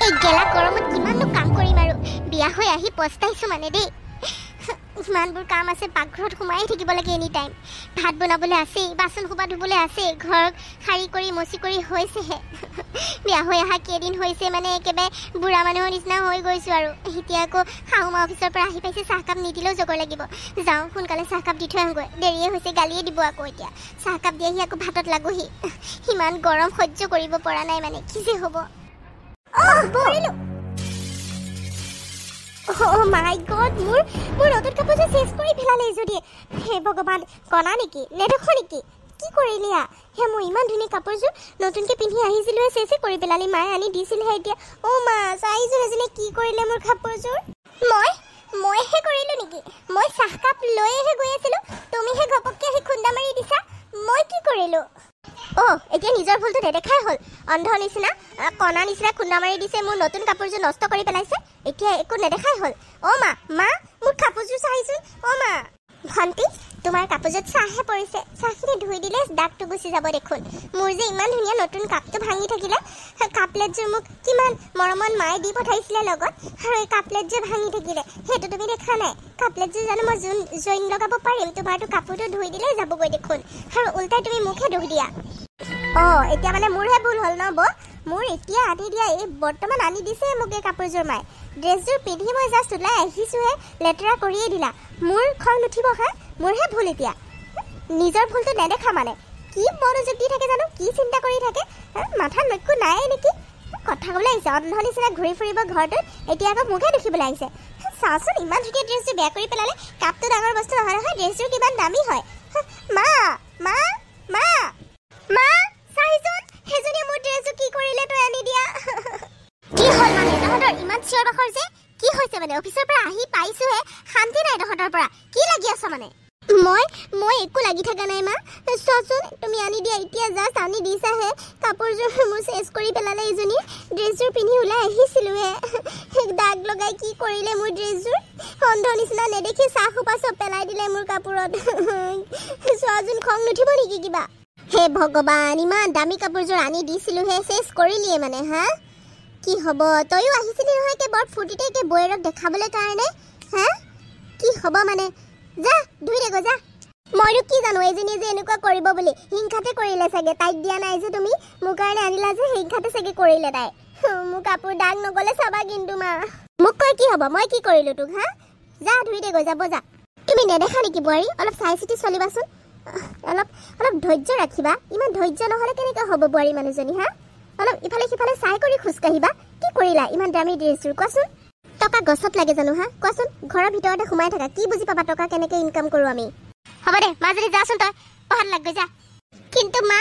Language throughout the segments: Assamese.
এই গেলা গৰমত কিমাননো কাম কৰিম আৰু বিয়া হৈ আহি পস্তাইছো মানে দেই ইমানবোৰ কাম আছে পাকঘৰত সোমাই থাকিব লাগে এনি টাইম ভাত বনাবলৈ আছে বাচন সোপা ধুবলৈ আছে ঘৰ খাৰি কৰি মচি কৰি হৈছেহে বিয়া হৈ আহা কেইদিন হৈছে মানে একেবাৰে বুঢ়া মানুহৰ নিচিনা হৈ গৈছো আৰু এতিয়া আকৌ শাহুমা অফিচৰ পৰা আহি পাইছে চাহকাপ নিদিলেও জগৰ লাগিব যাওঁ সোনকালে চাহকাপ দি থৈ আহোঁগৈ দেৰিয়ে হৈছে গালিয়ে দিব আকৌ এতিয়া চাহকাপ দি আহি আকৌ ভাতত লাগোহি ইমান গৰম সহ্য কৰিব পৰা নাই মানে কি যে হ'ব পৰিলো Oh my god, মোৰ নতুন কাপোৰ চেঞ্জ কৰি ফেলালে যদি হে ভগৱান কনা নেকি নেদেখো নেকি কি কৰিলিয়া হে মই ইমান ধুনীয়া কাপোৰযোৰ নতুনকৈ পিন্ধি আহিছিলোঁ চেঞ্জ কৰি পেলালি মায়ে আনি দিছিলহে এতিয়া মা চাইযোৰ এজনে কি কৰিলে মোৰ কাপোৰযোৰ মইহে কৰিলোঁ নেকি মই চাহকাপ লৈহে গৈ আছিলোঁ তুমিহে ঘপককৈ আহি খুন্দা মাৰি দিছা মই কি কৰিলোঁ এতিয়া নিজৰ ভুলটো নেদেখাই হ'ল অন্ধ নিচিনা কণা নিচিনা খুন্দা মাৰি দিছে মোৰ নতুন কাপোৰযোৰ নষ্ট কৰি পেলাইছে এতিয়া একো নেদেখাই হ'ল মা মোৰ কাপোৰযোৰ চাইছোন মা ভণ্টি তোমাৰ কাপোৰযোৰত চাহহে পৰিছে চাহখিনি ধুই দিলে দাগটো গুচি যাব দেখোন মোৰ যে ইমান ধুনীয়া নতুন কাপটো ভাঙি থাকিলে কাপলেটযোৰ মোক কিমান মৰমত মায়ে দি পঠাইছিলে লগত আৰু এই কাপলেট যে ভাঙি থাকিলে সেইটো তুমি দেখা নাই কাপলেটযোৰ জানো মই জইন লগাব পাৰিম তোমাৰতো কাপোৰটো ধুই দিলে যাবগৈ দেখোন আৰু উল্টাই তুমি মুখে দুখ দিয়া এতিয়া মানে মোৰহে ভুল হ'ল ন মোৰ এতিয়া আনি দিয়া এই বৰ্তমান আনি দিছে মোক এই কাপোৰযোৰ মায়ে ড্ৰেছযোৰ পিন্ধি মই জাষ্ট ওলাই আহিছোঁহে লেতেৰা কৰিয়ে দিলা মোৰ খং নুঠিব মোৰহে ভুল এতিয়া নিজৰ ভুলটো নেদেখা মানে কি মনোযোগ দি থাকে জানো কি চিন্তা কৰি থাকে মাথাত লক্ষ্য নাই নেকি কথা ক'বলৈ আহিছে অন্ধ নিচিনা ঘূৰি ফুৰিব ঘৰটোত এতিয়া আকৌ মুখে দেখিবলৈ আহিছে চাচোন ইমান ধুনীয়া ড্ৰেছযোৰ বেয়া কৰি পেলালে কাপটো ডাঙৰ বস্তু নহয় নহয় ড্ৰেছযোৰ কিমান দামী হয় মা চাইছোন সেইজনীয়ে মোৰ ড্ৰেছযোৰ কি কৰিলে তই আনি দিয়া কি হ'ল মানে তহঁতৰ ইমান চিঞৰ বাখৰ যে কি হৈছে মানে অফিচৰ পৰা আহি পাইছোহে শান্তি নাই তহঁতৰ পৰা কি লাগি আছ মানে মই একো লাগি থকা নাই মা চোৱাচোন তুমি আনি দিয়া এতিয়া জাষ্ট আনি দিছাহে কাপোৰযোৰ মোৰ চেঞ্জ কৰি পেলালে এইজনীয়ে ড্ৰেছযোৰ পিন্ধি ওলাই আহিছিলোঁহে দাগ লগাই কি কৰিলে মোৰ ড্ৰেছযোৰ অন্ধ নিচিনা নেদেখি চাহ সোপা চব পেলাই দিলে মোৰ কাপোৰত চোৱাচোন খং নুঠিব নেকি কিবা হে ভগৱান ইমান দামী কাপোৰযোৰ আনি দিছিলোঁহে চেঞ্জ কৰিলিয়ে মানে কি হ'ব তইও আহিছিলি নহয় বৰ ফূৰ্তিতে বৌয়েৰক দেখাবলৈ কাৰণে কি হ'ব মানে যা ধুই দে গৈ যা মইনো কি জানো এইজনীয়ে যে এনেকুৱা কৰিব বুলি হিংসাতে কৰিলে চাগে তাইক দিয়া নাই যে তুমি মোৰ কাৰণে আনিলা যে হিংসাতে চাগে কৰিলে তাই মোৰ কাপোৰ দাগ নগ'লে চাবা কিন্তু মা মোক কৈ কি হ'ব মই কি কৰিলোঁ তোক যা ধুই দে গৈ যাব যা তুমি নেদেখা নেকি বোৱাৰী অলপ চাই চিতি চলিবাচোন অলপ ধৈৰ্য ৰাখিবা ইমান ধৈৰ্য নহ'লে কেনেকৈ হ'ব বোৱাৰী মানুহজনী অলপ ইফালে সিফালে চাই কৰি খোজকাঢ়িবা কি কৰিলা ইমান দামী ড্ৰেছযোৰ কোৱাচোন টকা গছত লাগে জানো কোৱাচোন ঘৰৰ ভিতৰতে সোমাই থাকা কি বুজি পাবা টকা কেনেকৈ ইনকাম কৰোঁ আমি হ'ব দে মাজুলী যাচোন তই পঢ়াত লাগ গৈ যা কিন্তু মা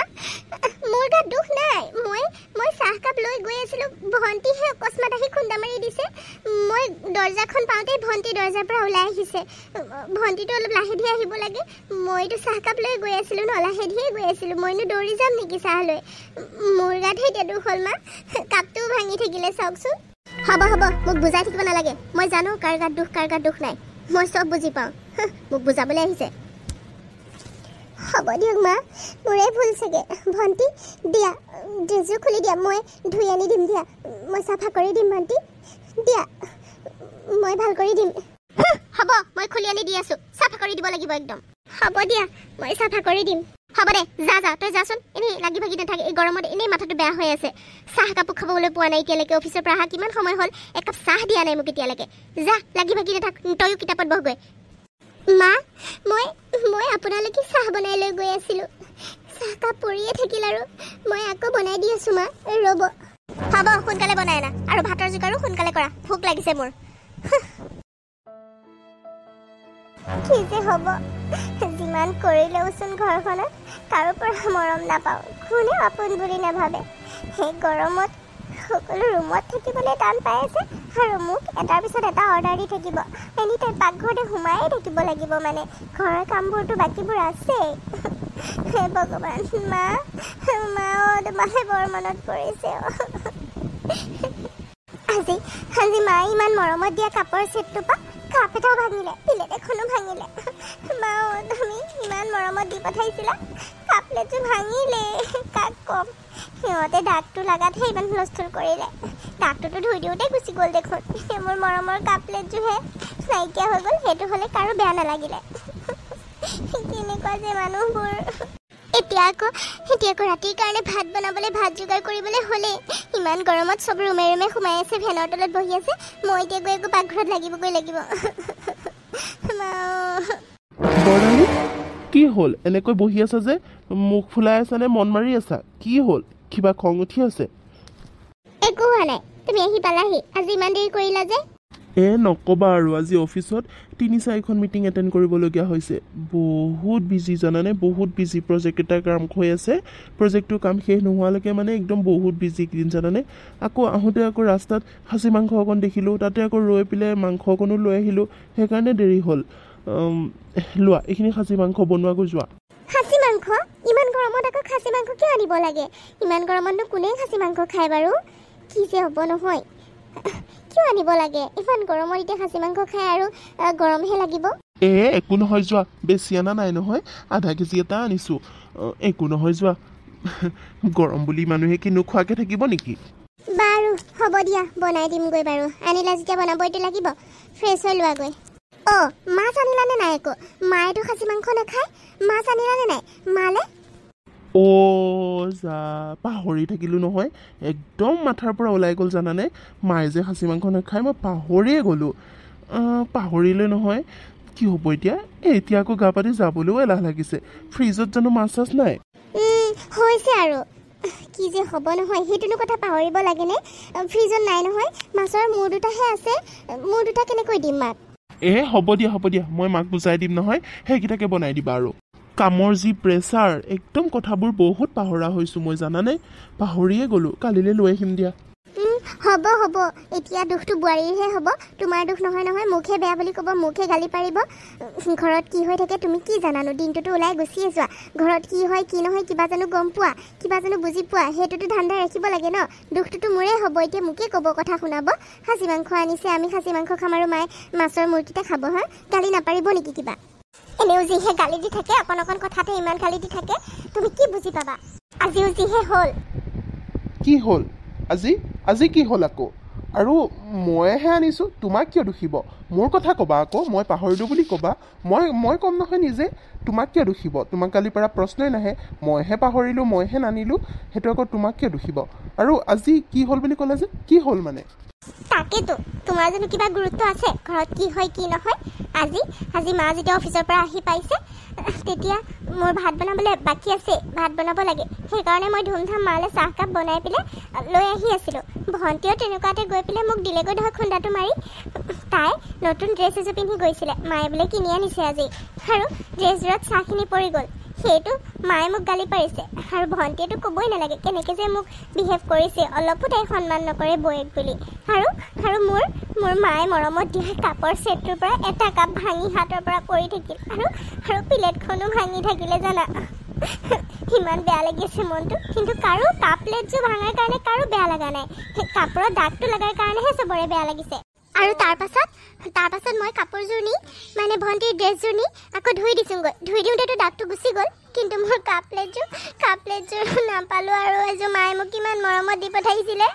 মোৰ গাত দুখ নাই মই চাহকাপ লৈ গৈ আছিলোঁ ভণ্টিহে অকস্মাত আহি খুন্দা মাৰি দিছে মই দৰ্জাখন পাওঁতেই ভণ্টি দৰ্জাৰ পৰা ওলাই আহিছে ভণ্টিটো অলপ লাহে ধীৰে আহিব লাগে মইতো চাহকাপ লৈ গৈ আছিলোঁ ন লাহে ধীৰে গৈ আছিলোঁ মইনো দৌৰি যাম নেকি চাহ লৈ মোৰ গাতহে এতিয়া দুখ হ'ল মা কাপটোও ভাঙি থাকিলে চাওকচোন হ'ব মোক বুজাই থাকিব নালাগে মই জানো কাৰ গাত দুখ নাই মই চব বুজি পাওঁ মোক বুজাবলৈ আহিছে হ'ব দিয়ক মা মোৰে ভুল চাগে ভণ্টি দিয়া ড্ৰেছযোৰ খুলি দিয়া মই ধুই আনি দিম দিয়া মই চাফা কৰি দিম ভণ্টি দিয়া মই ভাল কৰি দিম হ'ব মই খুলি আনি দি আছোঁ চাফা কৰি দিব লাগিব একদম হ'ব দিয়া মই চাফা কৰি দিম হ'ব দে যা তই যাচোন এনেই লাগি ভাগি নাথাকে এই গৰমত এনেই মাথাটো বেয়া হৈ আছে চাহ কাপোৰ খাবলৈ পোৱা নাই এতিয়ালৈকে অফিচৰ পৰা অহা কিমান সময় হ'ল একাপ চাহ দিয়া নাই মোক এতিয়ালৈকে যা লাগি ভাগি নাথাক তয়ো কিতাপত বহগৈ মা মই আপোনালৈকে চাহ বনাই লৈ গৈ আছিলোঁ চাহকাপ পৰিয়ে থাকিল আৰু মই আকৌ বনাই দি আছোঁ মা ৰ'ব হ'ব সোনকালে বনাই আনা আৰু ভাতৰ যোগাৰো সোনকালে কৰা ভোক লাগিছে মোৰ কি যে হ'ব যিমান কৰিলেওচোন ঘৰখনত কাৰো পৰা মৰম নাপাওঁ কোনে আপোন বুলি নাভাবে সেই গৰমত সকলো ৰুমত থাকিবলৈ টান পাই আছে আৰু মোক এটাৰ পিছত এটা অৰ্ডাৰ দি থাকিব এনি টাইম পাকঘৰতে সোমায়ে থাকিব লাগিব মানে ঘৰৰ কামবোৰতো বাকীবোৰ আছেই হে ভগৱান মা তোমালৈ বৰ মনত পৰিছে আজি মায়ে ইমান মৰমত দিয়া কাপৰ ছেটটো পা কাপ এটাও ভাঙিলে প্লেট এখনো ভাঙিলে মা তুমি ইমান মৰমত দি পঠাইছিলা কাপলেটটো ভাঙিলে কাক কম সিহঁতে দাগটো লগাতহে ইমান হুলস্থুল কৰিলে কাপটোতো ধুই দিওঁতে গুচি গ'ল দেখোন মোৰ মৰমৰ কাপ প্লেটযোৰহে নাইকিয়া হৈ গ'ল সেইটো হ'লে কাৰো বেয়া নালাগিলে কেনেকুৱা যে মানুহবোৰ এতিয়া আকৌ ৰাতিৰ কাৰণে ভাত বনাবলৈ ভাত যোগাৰ কৰিবলৈ হ'লে ইমান গৰমত চব ৰুমে ৰুমে সোমাই আছে ফেনৰ তলত বহি আছে মই এতিয়া গৈ আকৌ পাকঘৰত লাগিবগৈ লাগিব বৰ্ণালী কি হ'ল এনেকৈ বহি আছা যে মুখ ফুলাই আছা নে মন মাৰি আছা কি হ'ল কিবা খং উঠি আছে একো হোৱা নাই তুমি আহি পালাহি আজি ইমান দেৰি কৰিলা যে নক'বা আৰু আজি অফিচত ৩-৪খন মিটিং এটেণ্ড কৰিবলগীয়া হৈছে বহুত বিজি জানানে বহুত বিজি প্ৰজেক্ট এটা কাম হৈ আছে প্ৰজেক্টটোৰ কাম শেষ নোহোৱালৈকে মানে একদম বহুত বিজি দিন জানানে আকৌ আহোঁতে আকৌ ৰাস্তাত খাচী মাংস অকণ দেখিলোঁ তাতে আকৌ ৰৈ পেলাই মাংস অকণো লৈ আহিলোঁ সেইকাৰণে দেৰি হ'ল লোৱা এইখিনি খাচী মাংস বনোৱাগৈ যোৱা খাচী মাংস ইমান গৰমত আকৌ খাচী মাংস কিয় আনিব লাগে ইমান গৰমতনো কোনে খাচী মাংস খায় বাৰু কি যে হ'ব নহয় কিয় আনিব লাগে ইমান গৰমত এতিয়া খাচী মাংস খায় আৰু গৰমহে লাগিব একো নহয় যোৱা বেছি অনা নাই নহয় আধা কেজি এটা আনিছোঁ একো নহয় যোৱা গৰম বুলি মানুহে কি নোখোৱাকৈ থাকিব নেকি বাৰু হ'ব দিয়া বনাই দিমগৈ বাৰু আনিলা যেতিয়া বনাবইতো লাগিব ফ্ৰেছ হৈ লোৱাগৈ মাছ আনিলানে নাই আকৌ মায়েতো খাচী মাংস নাখায় মাছ আনিলানে নাই মালে যা পাহৰি থাকিলোঁ নহয় একদম মাথাৰ পৰা ওলাই গ'ল জানানে মায়ে যে খাচী মাংস নাখায় মই পাহৰিয়ে গ'লোঁ পাহৰিলে নহয় কি হ'ব এতিয়া আকৌ গা পাতি যাবলৈও এলাহ লাগিছে ফ্ৰিজত জানো মাছ চাছ নাই হৈছে আৰু কি যে হ'ব নহয় সেইটোনো কথা পাহৰিব লাগেনে ফ্ৰিজত নাই নহয় মাছৰ মূৰ দুটাহে আছে মূৰ দুটা কেনেকৈ দিম মাক হ'ব দিয়া মই মাক বুজাই দিম নহয় সেইকেইটাকে বনাই দিবা আৰু কামৰ যি প্ৰেছাৰ একদম কথাবোৰ বহুত পাহৰা হৈছোঁ মই জানানে পাহৰিয়ে গ'লোঁ কালিলৈ লৈ আহিম দিয়া হ'ব এতিয়া দুখটো বোৱাৰীৰহে হ'ব তোমাৰ দুখ নহয় মুখে বেয়া বুলি ক'ব মুখে গালি পাৰিব ঘৰত কি হৈ থাকে তুমি কি জানানো দিনটোতো ওলাই গুচিয়ে যোৱা ঘৰত কি হয় কি নহয় কিবা জানো গম পোৱা কিবা জানো বুজি পোৱা সেইটোতো ধান্দা ৰাখিব লাগে ন দুখটোতো মোৰে হ'ব এতিয়া মোকে ক'ব কথা শুনাব খাচী মাংস আনিছে আমি খাচী মাংস খাম আৰু মায়ে মাছৰ মূৰকেইটা খাব হা গালি নাপাৰিব নেকি কিবা এনেও যিহে গালি দি থাকে অকণ অকণ কথাতে ইমান গালি দি থাকে তুমি কি বুজি পাবা আজিও যিহে হ'ল কি হ'ল আজি কি হ'ল আকৌ আৰু মইহে আনিছোঁ তোমাক কিয় দুখিব মোৰ কথা ক'বা আকৌ মই পাহৰিলোঁ বুলি ক'বা মই ক'ম নহয় নিজে তোমাক কিয় দুখিব তোমাক গালি পৰা প্ৰশ্নই নাহে মইহে পাহৰিলোঁ মইহে নানিলোঁ সেইটো আকৌ তোমাক কিয় দুখিব আৰু আজি কি হ'ল বুলি ক'লে যে কি হ'ল মানে তাকেতো তোমাৰ জানো কিবা গুৰুত্ব আছে ঘৰত কি হয় কি নহয় আজি মা যেতিয়া অফিচৰ পৰা আহি পাইছে তেতিয়া মোৰ ভাত বনাবলৈ বাকী আছে ভাত বনাব লাগে সেইকাৰণে মই ধুমধাম মালে চাহকাপ বনাই পেলাই লৈ আহি আছিলোঁ ভণ্টিও তেনেকুৱাতে গৈ পেলাই মোক দিলেগৈ ধৰক খুন্দাটো মাৰি তাই নতুন ড্ৰেছ এযোৰ পিন্ধি গৈছিলে মায়ে বোলে কিনি আনিছে আজি আৰু ড্ৰেছযোৰত চাহখিনি পৰি গ'ল সেইটো মায়ে মোক গালি পাৰিছে আৰু ভণ্টিয়েতো ক'বই নালাগে কেনেকৈ যে মোক বিহেভ কৰিছে অলপো তাই সন্মান নকৰে বৌয়েক বুলি আৰু মোৰ মায়ে মৰমত দিয়া কাপৰ ছেটটোৰ পৰা এটা কাপ ভাঙি হাতৰ পৰা পৰি থাকিল আৰু প্লেটখনো ভাঙি থাকিলে জানা ইমান বেয়া লাগিছে মনটো কিন্তু কাৰো কাপ প্লেটযোৰ ভাঙাৰ কাৰণে কাৰো বেয়া লগা নাই কাপোৰৰ দাগটো লগাৰ কাৰণেহে চবৰে বেয়া লাগিছে আৰু তাৰ পাছত মই কাপোৰযোৰ নি মানে ভণ্টিৰ ড্ৰেছযোৰ নি আকৌ ধুই দিছোঁগৈ ধুই দিওঁতেতো দাগটো গুচি গ'ল কিন্তু মোৰ কাপ প্লেটযোৰ নাপালোঁ আৰু এযোৰ মায়ে মোক কিমান মৰমত দি পঠাইছিলে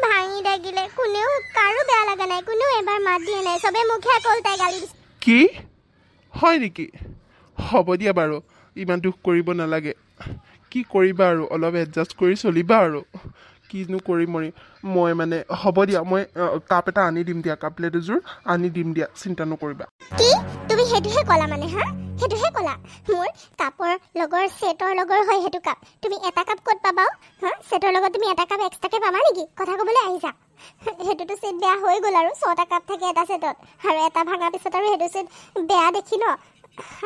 ভাঙি থাকিলে কোনেও কাৰো বেয়া লগা নাই কোনেও এবাৰ মাত দিয়া নাই চবে মুখে আকৌ তাই গালি দিছে কি হয় নেকি হ'ব দিয়া বাৰু ইমান দুখ কৰিব নালাগে কি কৰিবা আৰু অলপ এডজাষ্ট কৰি চলিবা আৰু কিনো কৰি মই মানে হ'ব দিয়া মই কাপ এটা আনি দিম দিয়া কাপ প্লেট এযোৰ আনি দিম দিয়া চিন্তা নকৰিবা কি তুমি সেইটোহে ক'লা মানে সেইটোহে ক'লা মোৰ কাপৰ লগৰ ছেটৰ লগৰ হয় সেইটো কাপ তুমি এটা কাপ ক'ত পাবা ছেটৰ লগত তুমি এটা কাপ এক্সট্ৰাকৈ পাবা নেকি কথা ক'বলৈ আহিছা সেইটোতো ছেট বেয়া হৈ গ'ল আৰু 6টা কাপ থাকে এটা ছেটত আৰু এটা ভাঙা পিছত আৰু সেইটো ছেট বেয়া দেখি ন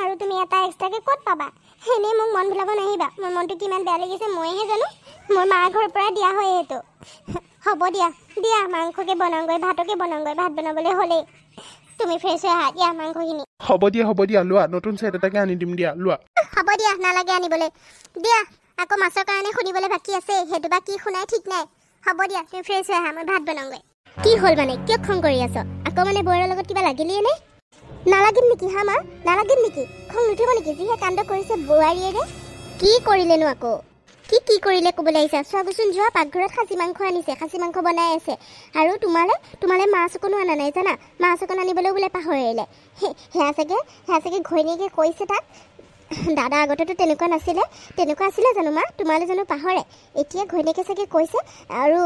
আৰু তুমি এটা এক্সট্ৰাকৈ ক'ত পাবা এনেই মোক মন ভুলাব নাহিবা মোৰ মনটো কিমান বেয়া লাগিছে মইহে জানো মোৰ মাৰ ঘৰৰ পৰা দিয়া হয় সেইটো হ'ব দিয়া মাংসকে বনাওঁগৈ ভাতকে বনাওঁগৈ ভাত বনাবলৈ হ'লেই তুমি ফ্ৰেছ হৈ আহা দিয়া মাংসখিনি হ'ব দিয়া লোৱা নতুন ছেট এটাকে আনি দিম দিয়া লোৱা হ'ব দিয়া নালাগে আনিবলৈ দিয়া আকৌ মাছৰ কাৰণে শুনিবলৈ বাকী আছে সেইটো বা কি শুনাই ঠিক নাই হ'ব দিয়া তুমি ফ্ৰেছ হৈ আহা মই ভাত বনাওঁগৈ কি হ'ল মানে কিয় খং কৰি আছ আকৌ মানে বৌৰৰ লগত কিবা লাগিলিয়ে নে নালাগিল নেকি মা নালাগিল নেকি খং নুঠিব নেকি যিহে কাণ্ড কৰিছে বোৱাৰীয়ে কি কৰিলেনো আকৌ সি কি কৰিলে ক'বলৈ আহিছে চোৱাচোন যোৱা পাকঘৰত খাচী মাংস আনিছে খাচী মাংস বনাই আছে আৰু তোমালে মাছ অকণো অনা নাই জানা মাছ অকণ আনিবলৈ বোলে পাহৰিলে সেয়া চাগে ঘৈণীয়েকে কৈছে তাক দাদা আগতেতো তেনেকুৱা আছিলে জানো মা তোমালে জানো পাহৰে এতিয়া ঘৈণীয়েকে চাগে কৈছে আৰু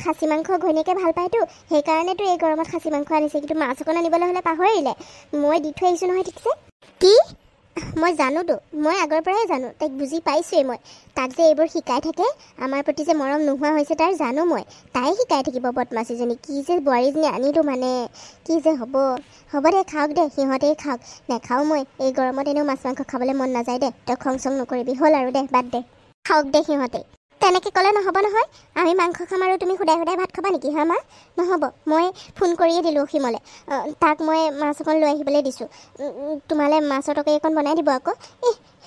খাচী মাংস ঘৈণীয়েকে ভাল পায়তো সেইকাৰণেতো এই গৰমত খাচী মাংস আনিছে কিন্তু মাছ অকণ আনিবলৈ হ'লে পাহৰিলে মই দি থৈ আহিছোঁ নহয় ঠিকছে কি মই জানোতো মই আগৰ পৰাই জানো তাইক বুজি পাইছোৱেই মই তাক যে এইবোৰ শিকাই থাকে আমাৰ প্ৰতি যে মৰম নোহোৱা হৈছে তাৰ জানো মই তাই শিকাই থাকিব বদমাছিজনী কি যে বোৱাৰীজনী আনিলোঁ মানে কি যে হ'ব দে খাওক দে সিহঁতেই খাওক নেখাওঁ মই এই গৰমত এনেও মাছ মাংস খাবলৈ মন নাযায় দে তই খং চং নকৰিবি হ'ল আৰু দে বাদ দে খাওক দে সিহঁতে তেনেকৈ ক'লে নহ'ব নহয় আমি মাংস খাম আৰু তুমি সুদাই ভাত খাবা নেকি হা মা নহ'ব মই ফোন কৰিয়ে দিলোঁ অসীমলৈ তাক মই মাছ অকণ লৈ আহিবলৈ দিছোঁ তোমালৈ মাছৰ তৰকাৰী অকণ বনাই দিব আকৌ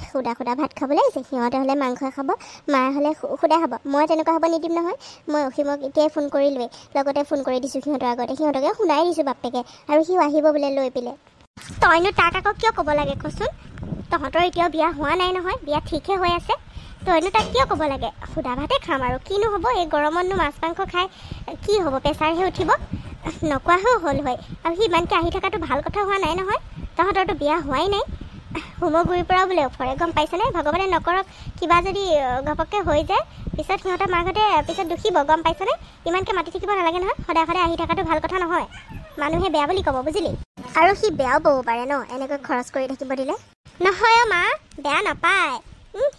সুদা ভাত খাবলৈ আহিছে সিহঁতে হ'লে মাংসই খাব মায়ে হ'লে সুদা খাব মই তেনেকুৱা হ'ব নিদিম নহয় মই অসীমক এতিয়াই ফোন কৰিলোৱেই লগতে ফোন কৰি দিছোঁ সিহঁতৰ আগতে সিহঁতকে শুনাই দিছোঁ বাপেকে আৰু সিও আহিব বোলে লৈ পেলাই তইনো তাক আকৌ কিয় ক'ব লাগে কচোন তহঁতৰ এতিয়াও বিয়া হোৱা নাই নহয় বিয়া ঠিকহে হৈ আছে তইনো তাক কিয় ক'ব লাগে সুদা ভাতে খাম আৰু কিনো হ'ব এই গৰমতনো মাছ মাংস খাই কি হ'ব প্ৰেছাৰহে উঠিব নকোৱাহেও হ'ল হয় আৰু সি ইমানকৈ আহি থকাটো ভাল কথা হোৱা নাই নহয় তহঁতৰতো বিয়া হোৱাই নাই হোমগুৰিৰ পৰাও বোলে অফৰে গম পাইছেনে ভগৱানে নকৰক কিবা যদি ঘপককৈ হৈ যায় পিছত সিহঁতৰ মাকহঁতে পিছত দুখিব গম পাইছেনে ইমানকৈ মাতি থাকিব নালাগে নহয় সদায় আহি থকাটো ভাল কথা নহয় মানুহে বেয়া বুলি ক'ব বুজিলি আৰু সি বেয়াও পাব পাৰে ন এনেকৈ খৰচ কৰি থাকিব দিলে নহয় মা বেয়া নাপায়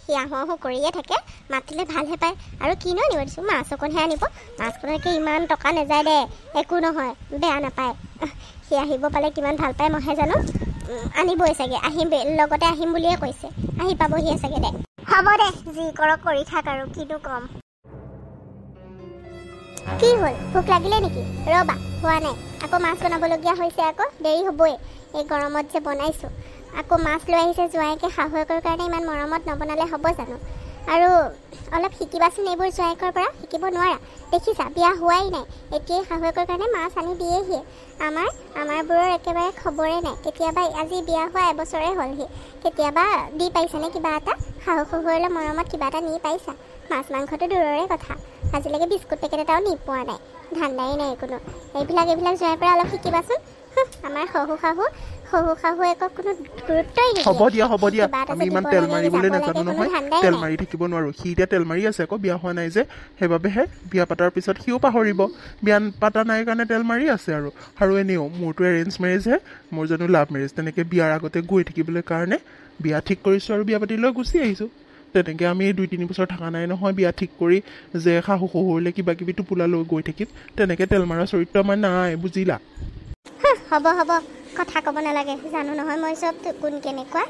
সি আহোঁ কৰিয়ে থাকে মাতিলে ভালহে পায় আৰু কিনো আনিব দিছোঁ মাছ অকণহে আনিব মাছখনকৈ ইমান টকা নাযায় দে একো নহয় বেয়া নাপায় সি আহিব পালে কিমান ভাল পায় মইহে জানো আনিবই চাগে লগতে আহিম বুলিয়ে কৈছে আহি পাবহিয়ে চাগে দে হ'ব দে যি কৰক কৰি থাক আৰু কিনো কম কি হ'ল ভোক লাগিলে নেকি ৰ'বা হোৱা নাই আকৌ মাছ বনাবলগীয়া হৈছে আকৌ দেৰি হ'বই এই গৰমত যে বনাইছোঁ আকৌ মাছ লৈ আহিছে জোৱাইকে শাহুৱেকৰ কাৰণে ইমান মৰমত নবনালে হ'ব জানো আৰু অলপ শিকিবাচোন এইবোৰ জোৱাইকৰ পৰা শিকিব নোৱাৰা দেখিছা বিয়া হোৱাই নাই এতিয়াই শাহুৱেকৰ কাৰণে মাছ আনি দিয়েহি আমাৰবোৰৰ একেবাৰে খবৰে নাই কেতিয়াবা আজি বিয়া হোৱা এবছৰে হ'লহি কেতিয়াবা দি পাইছেনে কিবা এটা শাহু শহুৰলৈ মৰমত কিবা এটা নি পাইছা মাছ মাংসটো দূৰৰে কথা আজিলৈকে বিস্কুট পেকেট এটাও নি পোৱা নাই ধান্দাই নাই কোনো এইবিলাক জোৱাইৰ পৰা অলপ শিকিবাচোন আমাৰ শহু শাহু একো কোনো গুৰুত্বই নিদিয়ে হ'ব দিয়া আমি ইমান তেল মাৰিবলৈ নাজানো নহয় তেল মাৰি থাকিব নোৱাৰোঁ সি এতিয়া তেল মাৰি আছে আকৌ বিয়া হোৱা নাই যে সেইবাবেহে বিয়া পাতাৰ পিছত সিও পাহৰিব বিয়া পাতা নাই কাৰণে তেল মাৰি আছে আৰু এনেও মোৰতো এৰেঞ্জ মেৰেজহে মোৰ জানো লাভ মেৰেজ তেনেকৈ বিয়াৰ আগতে গৈ থাকিবলৈ কাৰণে বিয়া ঠিক কৰিছোঁ আৰু বিয়া পাতি লৈ গুচি আহিছোঁ তেনেকৈ আমি 2-3 বছৰ থকা নাই নহয় বিয়া ঠিক কৰি যে শাহু শহুৰলৈ কিবা কিবি টোপোলা লৈ গৈ থাকিম তেনেকৈ তেল মৰা চৰিত্ৰ আমাৰ নাই বুজিলা হ'ব কথা ক'ব নালাগে জানো নহয় মই চব কোন কেনেকুৱা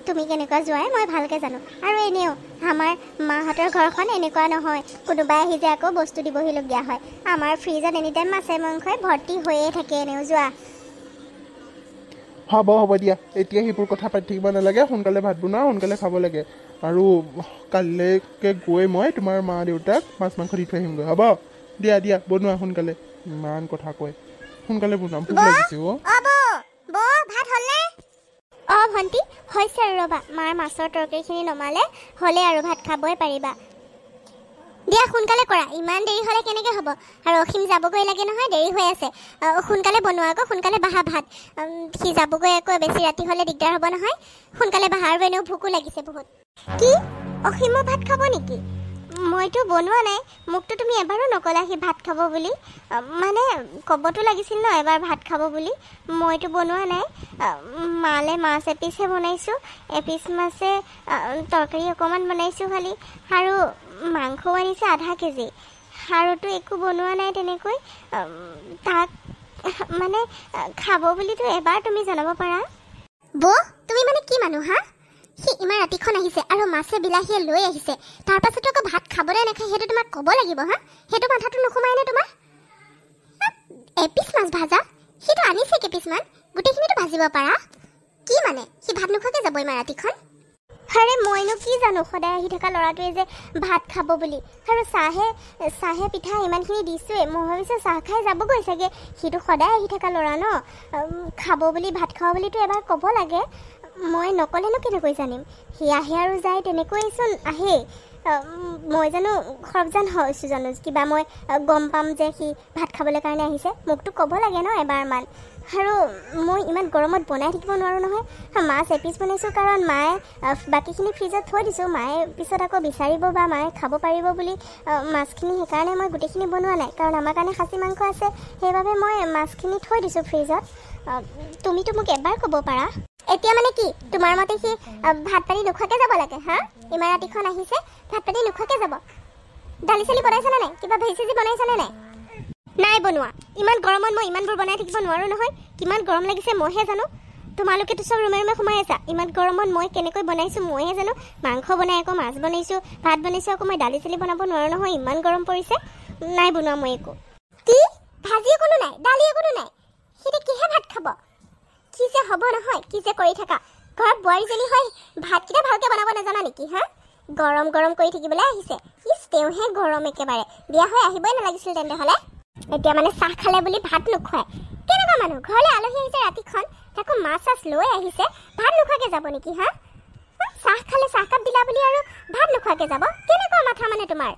তুমি কেনেকুৱা যোৱাই মই ভালকৈ জানো আৰু এনেও আমাৰ মাহঁতৰ ঘৰখন এনেকুৱা নহয় কোনোবাই আহি যে আকৌ বস্তু দিবহিলগীয়া হয় আমাৰ ফ্ৰিজত এনিটাইম মাছে মাংসই ভৰ্তি হৈয়ে থাকে এনেও যোৱা হ'ব দিয়া এতিয়া সেইবোৰ কথা পাতি থাকিব নালাগে সোনকালে ভাত বনোৱা সোনকালে খাব লাগে আৰু কাইলৈকে গৈ মই তোমাৰ মা দেউতাক মাছ মাংস দি থৈ আহিমগৈ হ'ব দিয়া বনোৱা সোনকালে ইমান কথা কয় সোনকালে বনাম ভোক লাগিছে ভাত হ'লনে ভণ্টি হৈছে আৰু ৰ'বা মাৰ মাছৰ তৰকাৰীখিনি নমালে হ'লে আৰু ভাত খাবই পাৰিবা দিয়া সোনকালে কৰা ইমান দেৰি হ'লে কেনেকৈ হ'ব আৰু অসীম যাবগৈ লাগে নহয় দেৰি হৈ আছে সোনকালে বনোৱা আকৌ সোনকালে বাহা ভাত সি যাবগৈ আকৌ বেছি ৰাতি হ'লে দিগদাৰ হ'ব নহয় সোনকালে বাহা আৰু এনেও ভোকো লাগিছে বহুত কি অসীমো ভাত খাব নেকি মইতো বনোৱা নাই মোকতো তুমি এবাৰো নকলা সি ভাত খাব বুলি মানে ক'বতো লাগিছিল ন এবাৰ ভাত খাব বুলি মইতো বনোৱা নাই মালে মাছ এপিচহে বনাইছোঁ এপিচ মাছে তৰকাৰী অকণমান বনাইছোঁ খালি আৰু মাংসও আনিছে আধা কেজি আৰুতো একো বনোৱা নাই তেনেকৈ তাক মানে খাব বুলিতো এবাৰ তুমি জনাব পাৰা তুমি মানে কি মানুহ হা সি ইমান ৰাতিখন আহিছে আৰু মাছে বিলাহীয়ে লৈ আহিছে তাৰ পাছতো আকৌ ভাত খাবলৈ নাখায় সেইটো তোমাক ক'ব লাগিব হা সেইটো মাথাটো নোসোমায়নে তোমাৰ এপিচ মাছ ভাজা সিটো আনিছে কেইপিচমান গোটেইখিনিতো ভাজিব পাৰা কি মানে সি ভাত নোখোৱাকৈ যাব ইমান ৰাতিখন আৰে মইনো কি জানো সদায় আহি থকা ল'ৰাটোৱে যে ভাত খাব বুলি আৰু চাহে পিঠা ইমানখিনি দিছোঁৱেই মই ভাবিছোঁ চাহ খাই যাবগৈ চাগে সিটো সদায় আহি থকা ল'ৰা ন খাব বুলি ভাত খাব বুলিতো এবাৰ ক'ব লাগে মই নকলেনো কেনেকৈ জানিম সি আহে আৰু যায় তেনেকৈচোন আহেই মই জানো সৰবজান হৈছোঁ জানো কিবা মই গম পাম যে সি ভাত খাবলৈ কাৰণে আহিছে মোকতো ক'ব লাগে ন এবাৰমান আৰু মই ইমান গৰমত বনাই থাকিব নোৱাৰোঁ নহয় মাছ এপিচ বনাইছোঁ কাৰণ মায়ে বাকীখিনি ফ্ৰিজত থৈ দিছোঁ মায়ে পিছত আকৌ বিচাৰিব বা মায়ে খাব পাৰিব বুলি মাছখিনি সেইকাৰণে মই গোটেইখিনি বনোৱা নাই কাৰণ আমাৰ কাৰণে খাচী মাংস আছে সেইবাবে মই মাছখিনি থৈ দিছোঁ ফ্ৰিজত তুমিতো মোক এবাৰ ক'ব পাৰা এতিয়া মানে কি তোমাৰ মতে সি ভাত পানী নোখোৱাকৈ যাব লাগে হা ইমান ৰাতিখন আহিছে ভাত পানী নোখোৱাকৈ যাব দালি চালি বনাইছেনে নাই কিবা ভেজি চেজি বনাইছেনে নাই নাই বনোৱা ইমান গৰমত মই ইমানবোৰ বনাই থাকিব নোৱাৰোঁ নহয় কিমান গৰম লাগিছে মইহে জানো তোমালোকেতো চব ৰুমে ৰুমে সোমাই আছা ইমান গৰমত মই কেনেকৈ বনাইছোঁ মইহে জানো মাংস বনাই আকৌ মাছ বনাইছোঁ ভাত বনাইছোঁ আকৌ মই দালি চালি বনাব নোৱাৰোঁ নহয় ইমান গৰম পৰিছে নাই বনোৱা মই একো কি ভাজি একোনো নাই দালি একোনো নাই সিহঁতে কিহে ভাত খাব কি যে হ'ব নহয় কি যে কৰি থাকা ঘৰত বোৱাৰীজনী হয় ভাতকেইটা ভালকৈ বনাব নাজানা নেকি হা গৰম গৰম কৰি থাকিবলৈ আহিছে তেওঁহে গৰম একেবাৰে বিয়া হৈ আহিবই নালাগিছিল তেনেহ'লে এতিয়া মানে চাহ খালে বুলি ভাত নোখোৱায় কেনেকুৱা মানুহ ঘৰলৈ আলহী আহিছে ৰাতিখন তাকো মাছ চাছ লৈ আহিছে ভাত নোখোৱাকৈ যাব নেকি হা চাহ খালে চাহকাপ দিলা বুলি আৰু ভাত নোখোৱাকৈ যাব কেনেকুৱা মাথা মানে তোমাৰ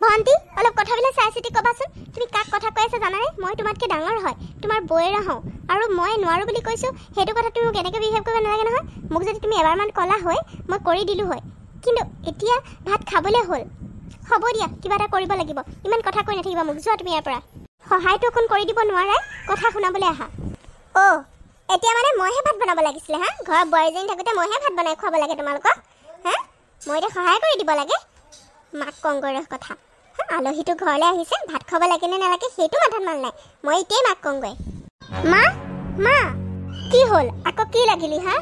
ভণ্টি অলপ কথাবিলাক চাই চিতি ক'বাচোন তুমি কাক কথা কৈ আছা জানানে মই তোমাতকৈ ডাঙৰ হয় তোমাৰ বৌয়েৰা হওঁ আৰু মই নোৱাৰোঁ বুলি কৈছোঁ সেইটো কথা তুমি মোক এনেকৈ বিহেভ কৰিব নালাগে নহয় মোক যদি তুমি এবাৰমান ক'লা হয় মই কৰি দিলোঁ হয় কিন্তু এতিয়া ভাত খাবলৈ হ'ল হ'ব দিয়া কিবা এটা কৰিব লাগিব ইমান কথা কৈ নাথাকিবা মোক যোৱা তুমি ইয়াৰ পৰা সহায়টো অকণ কৰি দিব নোৱাৰাই কথা শুনাবলৈ আহা এতিয়া মানে মইহে ভাত বনাব লাগিছিলে হা ঘৰত বোৱাৰীজনী থাকোঁতে মইহে ভাত বনাই খুৱাব লাগে তোমালোকক হা মই এতিয়া সহায় কৰি দিব লাগে মাক কংগৰৰ কথা আলহীটো ঘৰলৈ আহিছে ভাত খাব লাগে নে নালাগে সেইটো মাথাত মাল নাই মই এতিয়াই মাক কংগৈ মা মা কি হ'ল আকৌ কি লাগিলি হা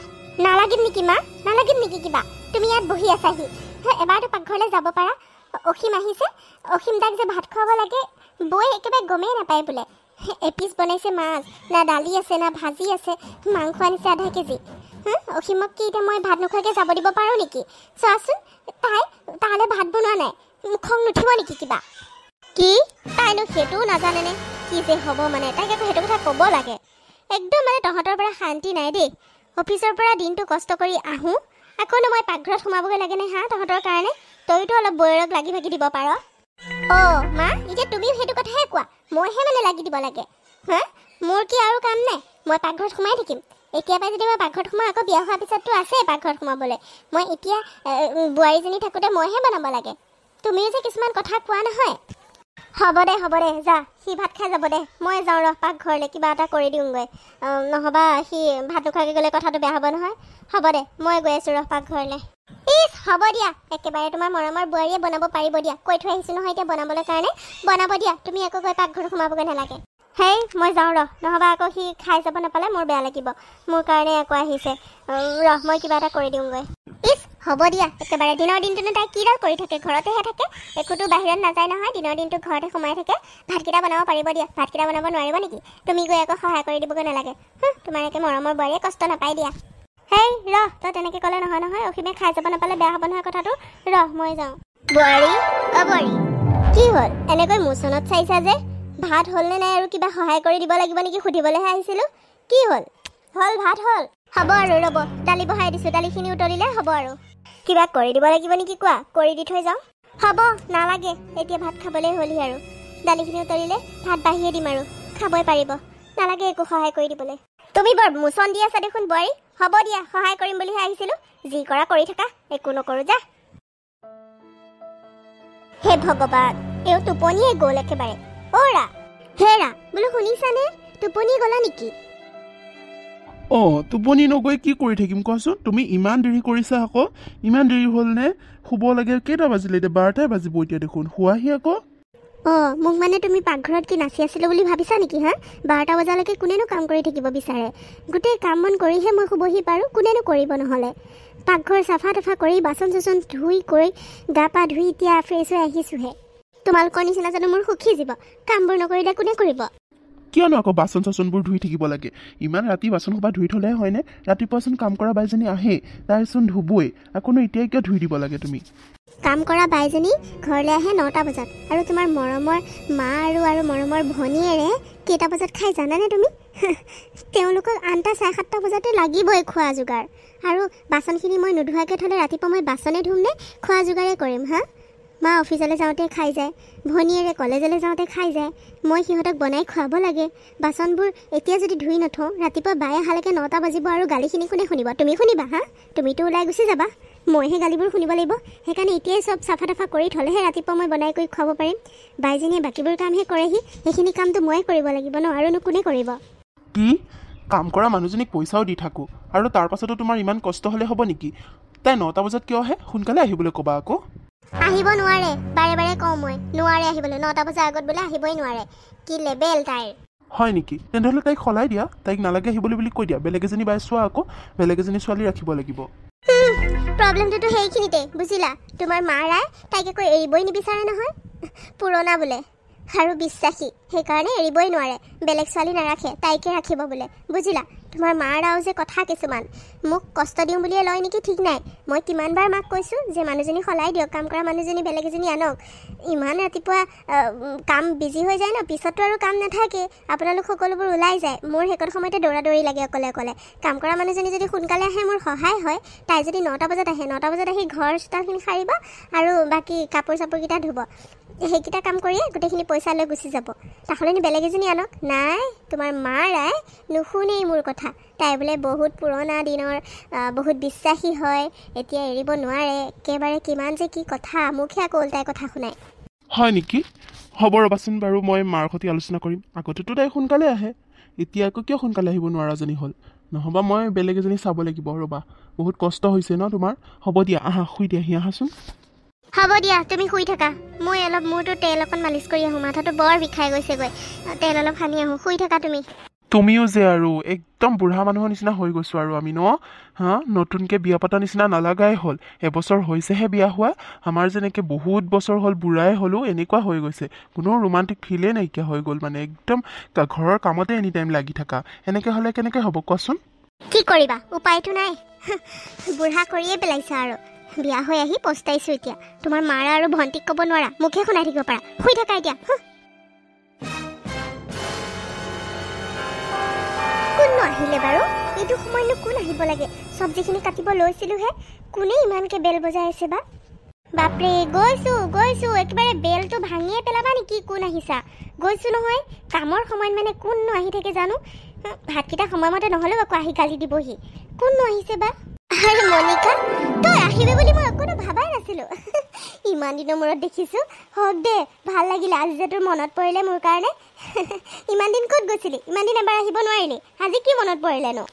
নালাগিম নেকি মা নালাগিম নেকি কিবা তুমি ইয়াত বহি আছাহি এবাৰতো পাকঘৰলৈ যাব পাৰা অসীম আহিছে অসীম তাক যে ভাত খুৱাব লাগে বৌয়ে একেবাৰে গমেই নাপায় বোলে এপিচ বনাইছে মাছ না দালি আছে না ভাজি আছে মাংস আনিছে আধা কেজি অসীমক কি এতিয়া মই ভাত নোখোৱাকৈ যাব দিব পাৰোঁ নেকি চোৱাচোন তাহলে ভাত বনোৱা নাই খং নুঠিব নেকি কিবা কি তাইনো সেইটোও নাজানেনে কি যে হ'ব মানে তাইক আকৌ সেইটো কথা ক'ব লাগে একদম মানে তহঁতৰ পৰা শান্তি নাই দেই অফিচৰ পৰা দিনটো কষ্ট কৰি আহোঁ আকৌনো মই পাকঘৰত সোমাবগৈ লাগেনে হা তহঁতৰ কাৰণে তইতো অলপ বৌয়েৰক লাগি ভাগি দিব পাৰ মা এতিয়া তুমিও সেইটো কথাহে কোৱা মইহে মানে লাগি দিব লাগে হা মোৰ কি আৰু কাম নাই মই পাকঘৰত সোমাই থাকিম এতিয়া পাই যদি মই পাকঘৰত সোমাওঁ আকৌ বিয়া হোৱাৰ পিছততো আছেই পাকঘৰত সোমাবলৈ মই এতিয়া বোৱাৰীজনী থাকোঁতে মইহে বনাব লাগে তুমিও যে কিছুমান কথা কোৱা নহয় হ'ব দে যা সি ভাত খাই যাব দে মই যাওঁ ৰহ পাকঘৰলৈ কিবা এটা কৰি দিওঁগৈ নহ'বা সি ভাত নোখোৱাকৈ গ'লে কথাটো বেয়া হ'ব নহয় হ'ব দে মই গৈ আছোঁ ৰহ পাকঘৰলৈ হ'ব দিয়া একেবাৰে তোমাৰ মৰমৰ বোৱাৰীয়ে বনাব পাৰিব দিয়া কৈ থৈ আহিছোঁ নহয় এতিয়া বনাবলৈ কাৰণে বনাব দিয়া তুমি আকৌ গৈ পাকঘৰত সোমাবগৈ নালাগে হেই মই যাওঁ ৰহ নহ'বা আকৌ সি খাই যাব নাপালে মোৰ বেয়া লাগিব মোৰ কাৰণে আকৌ আহিছে ৰহ মই কিবা এটা কৰি দিওঁগৈ হ'ব দিয়া একেবাৰে দিনৰ দিনটোনো তাই কিডাল কৰি থাকে ঘৰতেহে থাকে একোতো বাহিৰত নাযায় নহয় দিনৰ দিনটো ঘৰতে সোমাই থাকে ভাতকেইটা বনাব পাৰিব দিয়া ভাতকেইটা বনাব নোৱাৰিব নেকি তুমি গৈ আকৌ সহায় কৰি দিবগৈ নালাগে তোমাৰ একে মৰমৰ বোৱাৰীয়ে কষ্ট নাপাই দিয়া হেই ৰহ তই তেনেকৈ ক'লে নহয় অসীমে খাই যাব নাপালে বেয়া হ'ব নহয় কথাটো ৰহ মই যাওঁ বোৱাৰী কি হ'ল এনেকৈ মোচনত চাইছা যে ভাত হ'লনে নাই আৰু কিবা সহায় কৰি দিব লাগিব নেকি সুধিবলৈহে আহিছিলোঁ কি হ'ল ভাত হ'ল হ'ব আৰু ৰ'ব দালি বহাই দিছোঁ দালিখিনি উতলিলে হ'ব আৰু কিবা কৰি দিব লাগিব নেকি কোৱা কৰি দি থৈ যাওঁ হ'ব নালাগে এতিয়া ভাত খাবলৈ হ'লি আৰু দালিখিনি উতলিলে ভাত বাঢ়িয়ে দিম আৰু খাবই পাৰিব নালাগে একো সহায় কৰি দিবলৈ তুমি বৰ মোচন দি আছা দেখোন বোৱাৰী হ'ব দিয়া সহায় কৰিম বুলিহে আহিছিলোঁ যি কৰা কৰি থাকা একো নকৰোঁ যা হে ভগৱান এও টোপনিয়ে গ'ল একেবাৰে হেৰা বোলো শুনিছানে টোপনিয়ে গ'লা নেকি টোপনি নগৈ কি কৰি থাকিম কোৱাচোন তুমি ইমান দেৰি কৰিছা আকৌ ইমান দেৰি হ'ল নে শুব লাগে কেইটা বাজিলে এতিয়া 12টাই বাজিব এতিয়া দেখোন শুৱাহি আকৌ মোক মানে তুমি পাকঘৰত কি নাচি আছিলোঁ বুলি ভাবিছা নেকি হা 12টা বজালৈকে কোনেনো কাম কৰি থাকিব বিচাৰে গোটেই কাম বন কৰিহে মই শুবহি পাৰোঁ কোনেনো কৰিব নহ'লে পাকঘৰ চাফা তাফা কৰি বাচন চাচন ধুই কৰি গা পা ধুই এতিয়া ফ্ৰেছ হৈ আহিছোঁহে তোমালোকৰ নিচিনা জানো মোৰ সুখী জীৱ কামবোৰ নকৰিলে কোনে কৰিব কিয়নো আকৌ বাচন চাচনবোৰ ধুই থাকিব লাগে ইমান ৰাতি বাচন সোপা ধুই থ'লে হয়নে ৰাতিপুৱাচোন কাম কৰা বাইজনী আহেই তাইচোন ধুবই আকৌনো এতিয়াই কিয় ধুই দিব লাগে তুমি কাম কৰা বাইজনী ঘৰলৈ আহে 9টা বজাত আৰু তোমাৰ মৰমৰ মা আৰু মৰমৰ ভনীয়েৰে কেইটা বজাত খাই জানানে তুমি তেওঁলোকক 8টা 7:30 বজাতে লাগিবই খোৱা যোগাৰ আৰু বাচনখিনি মই নোধোৱাকৈ থ'লে ৰাতিপুৱা মই বাচনে ধুম নে খোৱা যোগাৰে কৰিম হা মা অফিচলৈ যাওঁতে খাই যায়, ভনীয়েৰে কলেজলৈ যাওঁতে খাই যায়, মই সিহঁতক বনাই খুৱাব লাগে। বাচনবোৰ এতিয়া যদি ধুই নথওঁ ৰাতিপুৱা বায়ে অহালৈকে 9টা বাজিব আৰু গালিখিনি কোনে শুনিব? তুমি শুনিবা হা? তুমিতো ওলাই গুচি যাবা, মইহে গালিবোৰ শুনিব লাগিব। সেইকাৰণে এতিয়াই চব চাফা তাফা কৰি থ'লেহে ৰাতিপুৱা মই বনাই কৰি খুৱাব পাৰিম। বাইজনীয়ে বাকীবোৰ কামহে কৰেহি, সেইখিনি কামটো ময়ে কৰিব লাগিব ন, আৰুনো কোনে কৰিব? কি কাম কৰা মানুহজনীক পইচাও দি থাকোঁ আৰু তাৰ পাছতো তোমাৰ ইমান কষ্ট হ'লে হ'ব নেকি? তাই 9টা বজাত কিয় আহে? সোনকালে আহিবলৈ ক'বা আকৌ। আহিব নোৱাৰে, বাৰে বাৰে কওঁ মই নোৱাৰে আহিবলৈ, 9টা বজাৰ আগত বোলে আহিবই নোৱাৰে। কি লেবেল তাইৰ। হয় নেকি? তেনেহ'লে তাইক সলাই দিয়া, তাইক নালাগে আহিবলৈ বুলি কৈ দিয়া। বেলেগ এজনী বাই চোৱা আকৌ, বেলেগ এজনী ছোৱালী ৰাখিব লাগিব। প্ৰব্লেমটোতো সেইখিনিতে বুজিলা? তোমাৰ মাৰাই তাইক একো এৰিবই নিবিচাৰে নহয়, পুৰণা বোলে আৰু বিশ্বাসী, সেইকাৰণে এৰিবই নোৱাৰে। বেলেগ ছোৱালী নাৰাখে, তাইকে ৰাখিব বোলে, বুজিলা? তোমাৰ মাৰাও যে কথা কিছুমান মোক কষ্ট দিওঁ বুলিয়ে লয় নেকি ঠিক নাই। মই কিমানবাৰ মাক কৈছোঁ যে মানুহজনী সলাই দিয়ক, কাম কৰা মানুহজনী বেলেগ এজনী আনক। ইমান ৰাতিপুৱা কাম বিজি হৈ যায় ন, পিছততো আৰু কাম নাথাকে, আপোনালোক সকলোবোৰ ওলাই যায়। মোৰ সেইকণ সময়তে দৌৰা দৌৰি লাগে অকলে অকলে। কাম কৰা মানুহজনী যদি সোনকালে আহে মোৰ সহায় হয়। তাই যদি 9টা বজাত আহে, 9টা বজাত আহি ঘৰ চোতালখিনি সাৰিব আৰু বাকী কাপোৰ চাপোৰকেইটা ধুব, সেইকেইটা কাম কৰিয়ে গোটেইখিনি পইচা লৈ গুচি যাব। তাহ'লেনি বেলেগ এজনী আনক। নাই, তোমাৰ মাৰাই নুশুনেই মোৰ কথা। তাই বোলে বহুত পুৰণা দিনৰ, বহুত বিশ্বাসী হয়, এতিয়া এৰিব নোৱাৰে। একেবাৰে কিমান যে কি কথা, মোকহে আকৌ ওলটাই কথা শুনাই। হয় নেকি? হ'ব ৰ'বাচোন বাৰু, মই মাৰ সৈতে আলোচনা কৰিম। আগতেতো তাই সোনকালে আহে, এতিয়া আকৌ কিয় সোনকালে আহিব নোৱাৰাজনী হ'ল? নহ'বা মই বেলেগ এজনী চাব লাগিব। ৰ'বা, বহুত কষ্ট হৈছে ন তোমাৰ? হ'ব দিয়া, আহা শুই দিয়াহি, আহাচোন। হ'ব দিয়া, তুমি শুই থাকা। মই অলপ মূৰটো তেল অকণ মালিচ কৰি আহোঁ, মাথাটো বৰ বিষাই গৈছেগৈ। তেল অলপ সানি আহোঁ, শুই থাকা তুমি। তুমিও যে আৰু একদম বুঢ়া মানুহৰ নিচিনা হৈ গৈছোঁ আৰু আমি ন, হা? নতুনকৈ বিয়া পতা নিচিনা নালাগাই হ'ল। এবছৰ হৈছেহে বিয়া হোৱা, আমাৰ যেনেকৈ বহুত বছৰ হ'ল বুঢ়াই হ'লো, এনেকুৱা হৈ গৈছে। কোনো ৰোমান্টিক ফিলেই নাইকিয়া হৈ গ'ল, মানে একদম ঘৰৰ কামতে এনি টাইম লাগি থাকা। এনেকৈ হ'লে কেনেকৈ হ'ব কোৱাচোন? কি কৰিবা, উপায়তো নাই। বুঢ়া কৰিয়ে পেলাইছা আৰু। বিয়া হৈ আহি পস্তাইছোঁ এতিয়া। তোমাৰ মাৰা আৰু ভণ্টিক ক'ব নোৱাৰা, মুখে শুনাই থাকিব পাৰা। শুই থাকা এতিয়া। কোননো আহিলে বাৰু? এইটো সময়নো কোন আহিব লাগে? চব্জিখিনি কাটিব লৈছিলোহে, কোনে ইমানকৈ বেল বজাই আছে বা? বাপৰে, গৈছোঁ, একেবাৰে বেলটো ভাঙিয়ে পেলাবা নেকি? কোন আহিছা? গৈছোঁ নহয়, কামৰ সময়ত মানে কোননো আহি থাকে জানো? ভাতকেইটা সময়মতে নহ'লেও আকৌ আহি গালি দিবহি। কোননো আহিছে বা? আৰে মনিকা, তই আহিবি বুলি মই অকণো ভাবাই নাছিলোঁ। ইমান দিনৰ মূৰত দেখিছোঁ, হওক দে, ভাল লাগিলে আজি যে তোৰ মনত পৰিলে মোৰ কাৰণে। ইমান দিন ক'ত গৈছিলি? ইমান দিন এবাৰ আহিব নোৱাৰিলি, আজি কি মনত পৰিলেনো?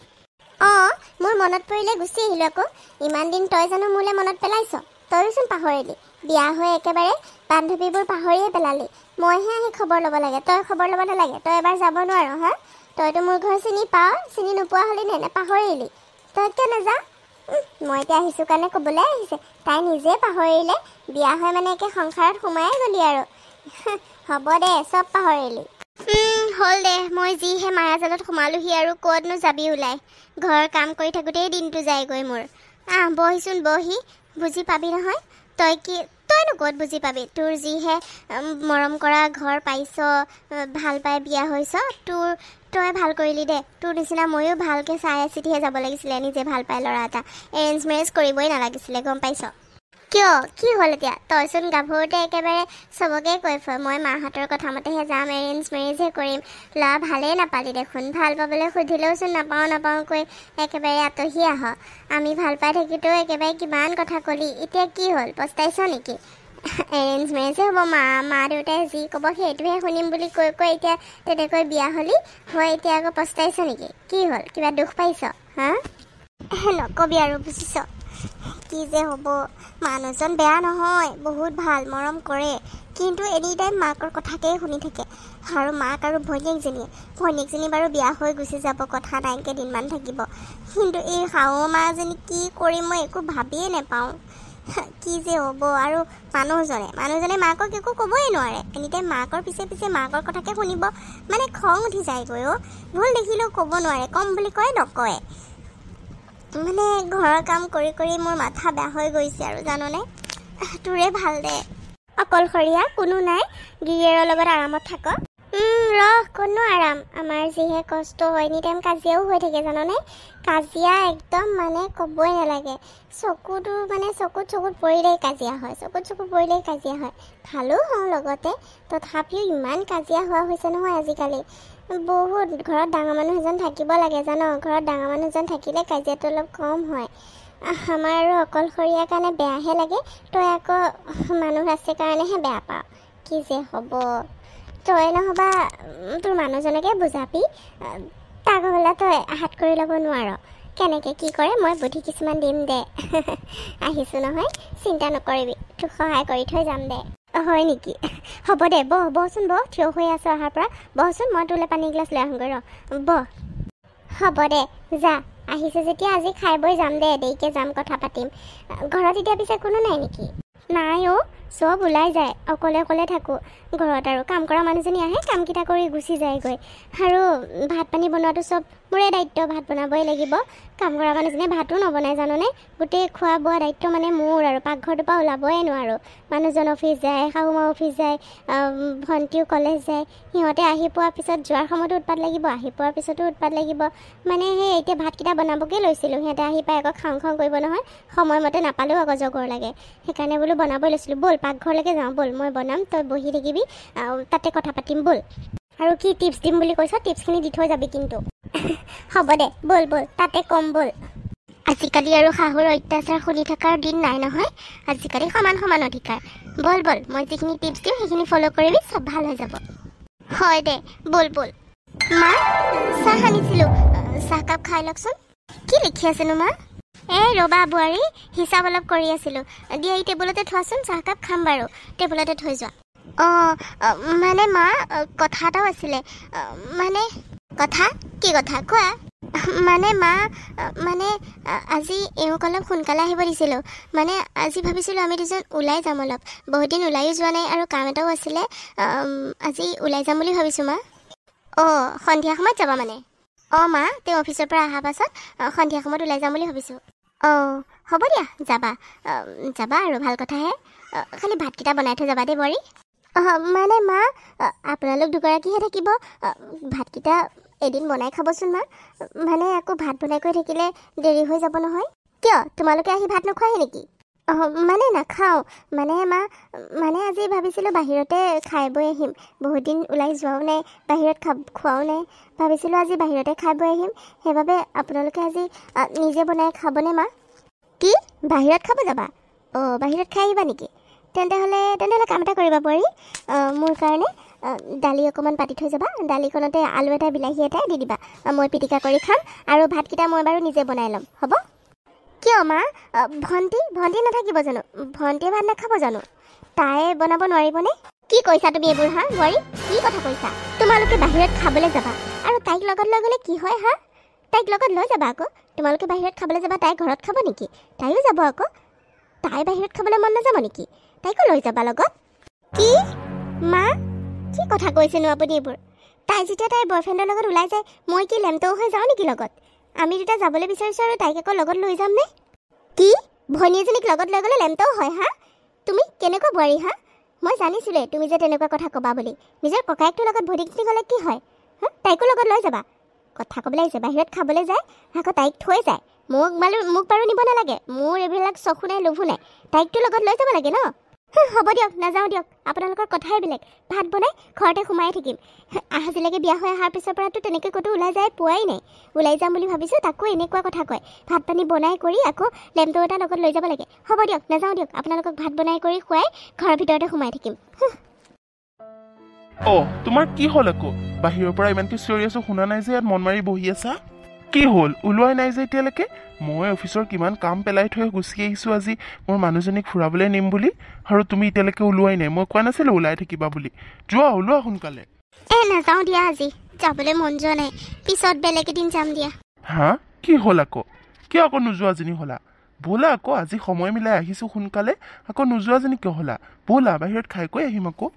অঁ, মোৰ মনত পৰিলে গুচি আহিলোঁ আকৌ। ইমান দিন তই জানো মোলৈ মনত পেলাইছ? তইচোন পাহৰিলি। বিয়া হৈ একেবাৰে বান্ধৱীবোৰ পাহৰিয়ে পেলালি। মইহে আহি খবৰ ল'ব লাগে, তই খবৰ ল'ব নালাগে। তই এবাৰ যাব নোৱাৰ হা? তইতো মোৰ ঘৰ চিনি পাৱ, চিনি নোপোৱা হ'লি নে পাহৰিলি? তই কিয় নাযা? মই এতিয়া আহিছোঁ কাৰণে ক'বলৈ আহিছে, তাই নিজে পাহৰিলে। বিয়া হৈ মানে একে সংসাৰত সোমাই গ'লি আৰু। হ'ব দে, চব পাহৰিলি। হ'ল দে, মই যিহে মায়াজালত সোমালোহি আৰু ক'তনো যাবি ওলাই। ঘৰৰ কাম কৰি থাকোঁতেই দিনটো যায়গৈ মোৰ। বহিচোন বহি, বুজি পাবি নহয়। তইনো ক'ত বুজি পাবি? তোৰ যিহে মৰম কৰা ঘৰ পাইছ, ভাল পাই বিয়া হৈছ, তই ভাল কৰিলি দে। তোৰ নিচিনা ময়ো ভালকৈ চাই চিতিহে যাব লাগিছিলে, নিজে ভাল পাই ল'ৰা এটা। এৰেঞ্জ মেৰেজ কৰিবই নালাগিছিলে, গম পাইছ? কিয়? কি হ'ল এতিয়া? তইচোন গাভৰুতে একেবাৰে চবকে কৈ ফুৰ, মই মাহঁতৰ কথা মতেহে যাম, এৰেঞ্জ মেৰেজহে কৰিম। ল'ৰা ভালেই নাপালি দেখোন। ভাল পাবলৈ সুধিলেওচোন নাপাওঁ কৈ একেবাৰে আঁতহি আহ। আমি ভাল পাই থাকিলেও একেবাৰে কিমান কথা ক'লি, এতিয়া কি হ'ল? পস্তাইছ নেকি? এৰেঞ্জ মেৰেজহে হ'ব, মা দেউতাই যি ক'ব সেইটোহে শুনিম বুলি কৈ এতিয়া তেনেকৈ বিয়া হ'লি হৈ, এতিয়া আকৌ পস্তাইছ নেকি? কি হ'ল? কিবা দুখ পাইছ হা? নকবি আৰু, বুজিছ? কি যে হ'ব। মানুহজন বেয়া নহয়, বহুত ভাল, মৰম কৰে, কিন্তু এনি টাইম মাকৰ কথাকেই শুনি থাকে। আৰু মাক আৰু ভনীয়েকজনী বাৰু বিয়া হৈ গুচি যাব, কথা নাই, কেইদিনমান থাকিব। কিন্তু এই শাহু মাজনী কি কৰিম মই একো ভাবিয়ে নাপাওঁ। কি যে হ'ব। আৰু মানুহজনে মাকক একো ক'বই নোৱাৰে, এনি টাইম মাকৰ পিছে মাকৰ কথাকে শুনিব, মানে খং উঠি যায়গৈ অ'। ভুল দেখিলেও ক'ব নোৱাৰে, কম বুলি কয় নকয়। মানে ঘৰৰ কাম কৰি মোৰ মাথা বেয়া হৈ গৈছে আৰু জাননে? তোৰে ভাল দে, অকলশৰীয়া, কোনো নাই, গিৰিয়েৰৰ লগত আৰামত থাক। ৰহ কোনো আৰাম আমাৰ যিহে কষ্ট হয় এনি টাইম কাজিয়াও হৈ থাকে জাননে কাজিয়া একদম মানে ক'বই নালাগে চকুত পৰিলেই কাজিয়া হয় ভালো হওঁ লগতে তথাপিও ইমান কাজিয়া হোৱা হৈছে নহয় আজিকালি বহুত ঘৰত ডাঙৰ মানুহ এজন থাকিব লাগে জানো ঘৰত ডাঙৰ মানুহ এজন থাকিলে কাজিয়াটো অলপ কম হয় আমাৰ আৰু অকলশৰীয়াৰ কাৰণে বেয়াহে লাগে তই আকৌ মানুহ আছে কাৰণেহে বেয়া পাওঁ কি যে হ'ব তই নহবা তোৰ মানুহজনকে বুজাবি তাক হ'লে তই হাত কৰি ল'ব নোৱাৰ কেনেকৈ কি কৰে মই বুদ্ধি কিছুমান দিম দে আহিছোঁ নহয় চিন্তা নকৰিবি তোক সহায় কৰি থৈ যাম দে হয় নেকি হ'ব দে বহচোন থিয় হৈ আছোঁ অহাৰ পৰা বহচোন মই তোলৈ পানী গিলাচ লৈ আহোঁগৈ হ'ব দে যা আহিছে যেতিয়া আজি খাই বৈ যাম দে দেৰিকৈ যাম কথা পাতিম ঘৰত এতিয়া পিছে কোনো নাই নেকি নাই চব ওলাই যায় অকলে থাকোঁ ঘৰত আৰু কাম কৰা মানুহজনী আহে কামকেইটা কৰি গুচি যায়গৈ আৰু ভাত পানী বনোৱাটো চব মোৰে দায়িত্ব ভাত বনাবই লাগিব কাম কৰা মানুহজনে ভাতো নবনায় জাননে গোটেই খোৱা বোৱা দায়িত্ব মানে মোৰ আৰু পাকঘৰটোৰ পৰা ওলাবই নোৱাৰোঁ মানুহজন অফিচ যায় শাহুমা অফিচ যায় ভণ্টিও কলেজ যায় সিহঁতে আহি পোৱাৰ পিছত যোৱাৰ সময়তো উৎপাত লাগিব আহি পোৱাৰ পিছতো উৎপাত লাগিব মানে সেই এতিয়া ভাতকেইটা বনাবকে লৈছিলোঁ সিহঁতে আহি পাই আকৌ খাওঁ কৰিব নহয় সময়মতে নাপালেও আকৌ জগৰ লাগে সেইকাৰণে বোলো বনাবই লৈছিলোঁ ব'ল পাকঘৰলৈকে যাওঁ ব'ল মই বনাম তই বহি থাকিবি তাতে কথা পাতিম ব'ল আৰু কি টিপছ দিম বুলি কৈছ টিপছখিনি দি থৈ যাবি কিন্তু হ'ব দে ব'ল তাতে কম ব'ল আজিকালি আৰু শাহুৰ অত্যাচাৰ শুনি থকাৰ দিন নাই নহয় আজিকালি সমান অধিকাৰ ব'ল মই যিখিনি টিপছ দিম সেইখিনি ফ'ল' কৰিবি চব ভাল হৈ যাব হয় দে ব'ল মা চাহ আনিছিলোঁ চাহকাপ খাই লওকচোন কি লিখি আছেনো মা ৰ'বা বোৱাৰী হিচাপ অলপ কৰি আছিলোঁ দিয়া এই টেবুলতে থোৱাচোন চাহকাপ খাম বাৰু টেবুলতে থৈ যোৱা মানে মা কথা এটাও আছিলে মানে কথা কি কথা কোৱা মানে মা মানে আজি এওঁক অলপ সোনকালে আহিব দিছিলোঁ মানে আজি ভাবিছিলোঁ আমি দুজন ওলাই যাম অলপ বহুত দিন ওলাইও যোৱা নাই আৰু কাম এটাও আছিলে আজি ওলাই যাম বুলি ভাবিছোঁ মা সন্ধিয়া সময়ত যাবা মানে মা তেওঁ অফিচৰ পৰা অহাৰ পাছত সন্ধিয়া সময়ত ওলাই যাম বুলি ভাবিছোঁ হ'ব দিয়া যাবা আৰু ভাল কথাহে খালি ভাতকেইটা বনাই থৈ যাবা দেই বোৱাৰী মানে মা আপোনালোক দুগৰাকীহে থাকিব ভাতকেইটা এদিন বনাই খাবচোন মা মানে আকৌ ভাত বনাই কৰি থাকিলে দেৰি হৈ যাব নহয় কিয় তোমালোকে আহি ভাত নোখোৱাহে নেকি মানে নাখাওঁ মানে মা মানে আজি ভাবিছিলোঁ বাহিৰতে খাই বৈ আহিম বহুত দিন ওলাই যোৱাও নাই বাহিৰত খোৱাও নাই ভাবিছিলোঁ আজি বাহিৰতে খাই বৈ আহিম সেইবাবে আপোনালোকে আজি নিজে বনাই খাবনে মা কি বাহিৰত খাব যাবা বাহিৰত খাই আহিবা নেকি তেন্তে হ'লে কাম এটা কৰিবা বোৱাৰী মোৰ কাৰণে দালি অকণমান পাতি থৈ যাবা দালিখনতে আলু এটা বিলাহী এটা দি দিবা মই পিটিকা কৰি খাম আৰু ভাতকেইটা মই বাৰু নিজে বনাই ল'ম হ'ব কিয় মা ভণ্টি নাথাকিব জানো ভণ্টিয়ে ভাত নাখাব জানো তাই বনাব নোৱাৰিবনে কি কৈছা তুমি এইবোৰ বোৱাৰী কি কথা কৈছা তোমালোকে বাহিৰত খাবলৈ যাবা আৰু তাইক লগত লৈ গ'লে কি হয় তাইক লগত লৈ যাবা আকৌ তোমালোকে বাহিৰত খাবলৈ যাবা তাই ঘৰত খাব নেকি তাইও যাব আকৌ তাই বাহিৰত খাবলৈ মন নাযাব নেকি তাইকো লৈ যাবা লগত কি মা কি কথা কৈছেনো আপুনি এইবোৰ তাই যেতিয়া তাইৰ বয়ফ্ৰেণ্ডৰ লগত ওলাই যায় মই কি লেমটো হৈ যাওঁ নেকি লগত আমি দুটা যাবলৈ বিচাৰিছোঁ আৰু তাইক আকৌ লগত লৈ যাম নে কি ভনী এজনীক লগত লৈ গ'লে লেমটো হয় তুমি কেনেকুৱা বোৱাৰী মই জানিছিলোঁৱে তুমি যে তেনেকুৱা কথা ক'বা বুলি নিজৰ ককায়েকটোৰ লগত ভনীজনী গ'লে কি হয় তাইকো লগত লৈ যাবা কথা ক'বলৈ আহিছে বাহিৰত খাবলৈ যায় আকৌ তাইক থৈ যায় মোক বাৰু নিব নালাগে মোৰ এইবিলাক চকু নাই লোভো নাই তাইকটো লগত লৈ যাব লাগে ন হ'ব দিয়ক নাযাওঁ দিয়ক আপোনালোকৰ কথাই বেলেগ ভাত বনাই ঘৰতে সোমাই থাকিম আজিলৈকে বিয়া হৈ অহাৰ পিছৰ পৰাতো তেনেকৈ ক'তো ওলাই যায় পোৱাই নাই ওলাই যাম বুলি ভাবিছোঁ তাকো এনেকুৱা কথা কয় ভাত পানী বনাই কৰি আকৌ লেমটো এটা লগত লৈ যাব লাগে হ'ব দিয়ক নাযাওঁ দিয়ক আপোনালোকক ভাত বনাই কৰি খুৱাই ঘৰৰ ভিতৰতে সোমাই থাকিম তোমাৰ কি হ'ল আকৌ বাহিৰৰ পৰা ইমানকৈ চিঞৰি আছোঁ শুনা নাই যে ইয়াত মন মাৰি বহি আছা কি হ'ল ওলোৱাই নাই যে এতিয়ালৈকে মই অফিচৰ কিমান কাম পেলাই থৈ গুচি আহিছোঁ আজি মোৰ মানুহজনীক ফুৰাবলৈ নিম বুলি আৰু তুমি এতিয়ালৈকে ওলোৱাই নাই মই কোৱা নাছিলোঁ ওলাই থাকিবা বুলি ওলোৱা সোনকালে নাযাওঁ দিয়া আজি যাবলৈ মন যোৱা নাই পিছত বেলেগ এদিন যাম দিয়া কি হ'ল আকৌ কিয় আকৌ নোযোৱাজনী হ'লা ব'লা আকৌ আজি সময় মিলাই আহিছোঁ সোনকালে আকৌ নোযোৱাজনী কিয় হ'লা ব'লা বাহিৰত খাই কৈ আহিম আকৌ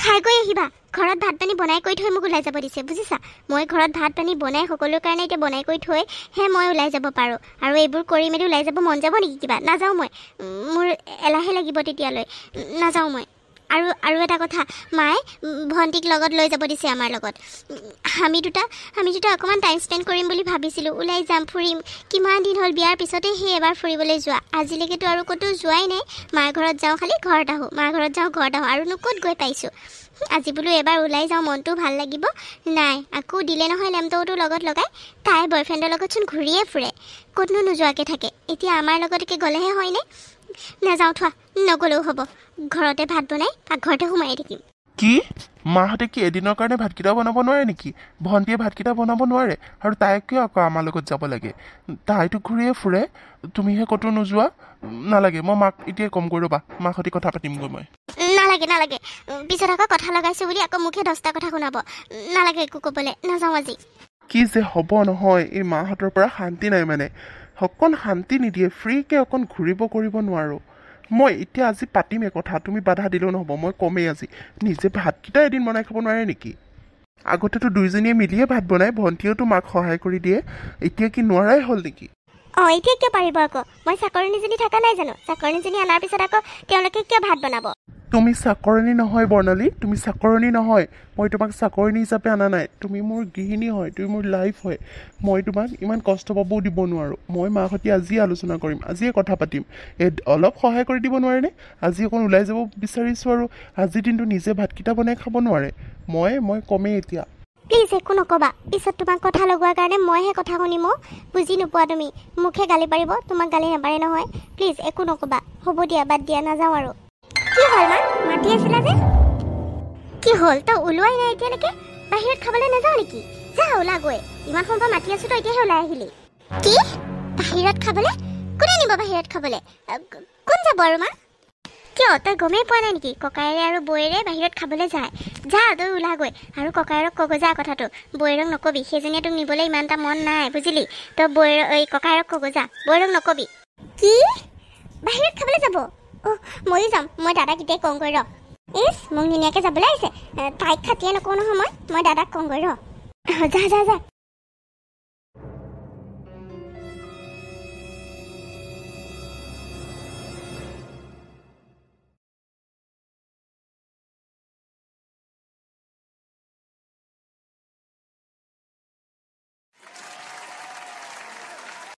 খাই গৈ আহিবা ঘৰত ভাত পানী বনাই কৰি থৈ মোক ওলাই যাব দিছে বুজিছা মই ঘৰত ভাত পানী বনাই সকলোৰ কাৰণে এতিয়া বনাই কৰি থৈ মই ওলাই যাব পাৰোঁ আৰু এইবোৰ কৰি মেলি ওলাই যাব মন যাব নেকি কিবা নাযাওঁ মই মোৰ এলাহে লাগিব তেতিয়ালৈ নাযাওঁ মই আৰু এটা কথা মায়ে ভণ্টিক লগত লৈ যাব দিছে আমাৰ লগত আমি দুটা অকণমান টাইম স্পেণ্ড কৰিম বুলি ভাবিছিলোঁ ওলাই যাম ফুৰিম কিমান দিন হ'ল বিয়াৰ পিছতে সেই এবাৰ ফুৰিবলৈ যোৱা আজিলৈকেতো আৰু ক'তো যোৱাই নাই মাৰ ঘৰত যাওঁ খালি ঘৰত আহোঁ মাৰ ঘৰত যাওঁ আৰুনো ক'ত গৈ পাইছোঁ আজি বোলো এবাৰ ওলাই যাওঁ মনটো ভাল লাগিব নাই আকৌ দিলে নহয় লেমটৌটো লগত লগাই তাই বয়ফ্ৰেণ্ডৰ লগতচোন ঘূৰিয়ে ফুৰে ক'তনো নোযোৱাকৈ থাকে এতিয়া আমাৰ লগতকে গ'লেহে হয়নে নাযাওঁ থোৱা নগ'লেও হ'ব ঘৰতে ভাত বনাই পাকঘৰতে সোমাই থাকিম কি মাহঁতে কি এদিনৰ কাৰণে ভাতকেইটা বনাব নোৱাৰে নেকি ভণ্টিয়ে ভাতকেইটা বনাব নোৱাৰে আৰু তাই কিয় আকৌ আমাৰ লগত যাব লাগে তাইতো ঘূৰিয়ে ফুৰে তুমিহে ক'তো নোযোৱা নালাগে মই মাক এতিয়াই কম কৰি ৰ'বা মাক সৈতে কথা পাতিমগৈ মই নালাগে পিছত আকৌ কথা লগাইছোঁ বুলি আকৌ মুখে 10টা কথা শুনাব নালাগে একো ক'বলৈ নাযাওঁ আজি কি যে হ'ব নহয় এই মাহঁতৰ পৰা শান্তি নাই মানে অকণ শান্তি নিদিয়ে ফ্ৰীকৈ অকণ ঘূৰিব কৰিব নোৱাৰোঁ মই এতিয়া আজি পাতিমেই কথা তুমি বাধা দিলেও নহ'ব মই কমেই আজি নিজে ভাতকেইটা এদিন বনাই খাব নোৱাৰে নেকি আগতেতো দুইজনীয়ে মিলিয়ে ভাত বনাই ভণ্টিয়েওতো মাক সহায় কৰি দিয়ে এতিয়া কি নোৱাৰাই হ'ল নেকি এতিয়া কিয় পাৰিব আকৌ মই চাকৰণীজনী থকা নাই জানো চাকৰণীজনী অনাৰ পিছত আকৌ তেওঁলোকে কিয় ভাত বনাব তুমি চাকৰণী নহয় বৰ্ণালী তুমি চাকৰণী নহয় মই তোমাক চাকৰণী হিচাপে অনা নাই তুমি মোৰ গৃহিণী হয় তুমি মোৰ লাইফ হয় মই তোমাক ইমান কষ্ট পাবও দিব নোৱাৰোঁ মই মাৰ সৈতে আজিয়ে আলোচনা কৰিম আজিয়ে কথা পাতিম অলপ সহায় কৰি দিব নোৱাৰেনে আজি অকণ ওলাই যাব বিচাৰিছোঁ আৰু আজিৰ দিনটো নিজে ভাতকেইটা বনাই খাব নোৱাৰে মই কমেই এতিয়া প্লিজ একো নক'বা পিছত তোমাক কথা লগোৱাৰ কাৰণে মইহে কথা শুনিম বুজি নোপোৱা তুমি মুখে গালি পাৰিব তোমাক গালি নাপাৰে নহয় প্লিজ একো নক'বা হ'ব দিয়া বাদ দিয়া নাযাওঁ আৰু কি হ'ল মা মাতি আছিলা যে কি হ'ল তই ওলোৱাই নাই এতিয়ালৈকে বাহিৰত খাবলৈ নাযাওঁ নেকি যা ওলা গৈ ইমান সময় মাতি আছোঁ তই এতিয়াহে ওলাই আহিলি কি বাহিৰত খাবলৈ কোনে নিব বাহিৰত খাবলৈ কোন যাব আৰু মা কিয় তই গমেই পোৱা নাই নেকি ককায়েৰে আৰু বৌয়েৰে বাহিৰত খাবলৈ যায় যা তই ওলা গৈ আৰু ককায়েৰক ক'ব যা কথাটো বৌয়েৰক নকবি সেইজনীয়ে তোক নিবলৈ ইমান এটা মন নাই বুজিলি তই ককায়েৰক ক'ব যা বৌয়েৰক নকবি কি বাহিৰত খাবলৈ যাব ময়ো যাম মই দাদাক এতিয়াই কওঁ গৈ ৰ মোক ধুনীয়াকৈ যাবলৈ আহিছে তাইক খাতিয়ে নকওঁ নহয় মই দাদাক কওঁ গৈ ৰ যা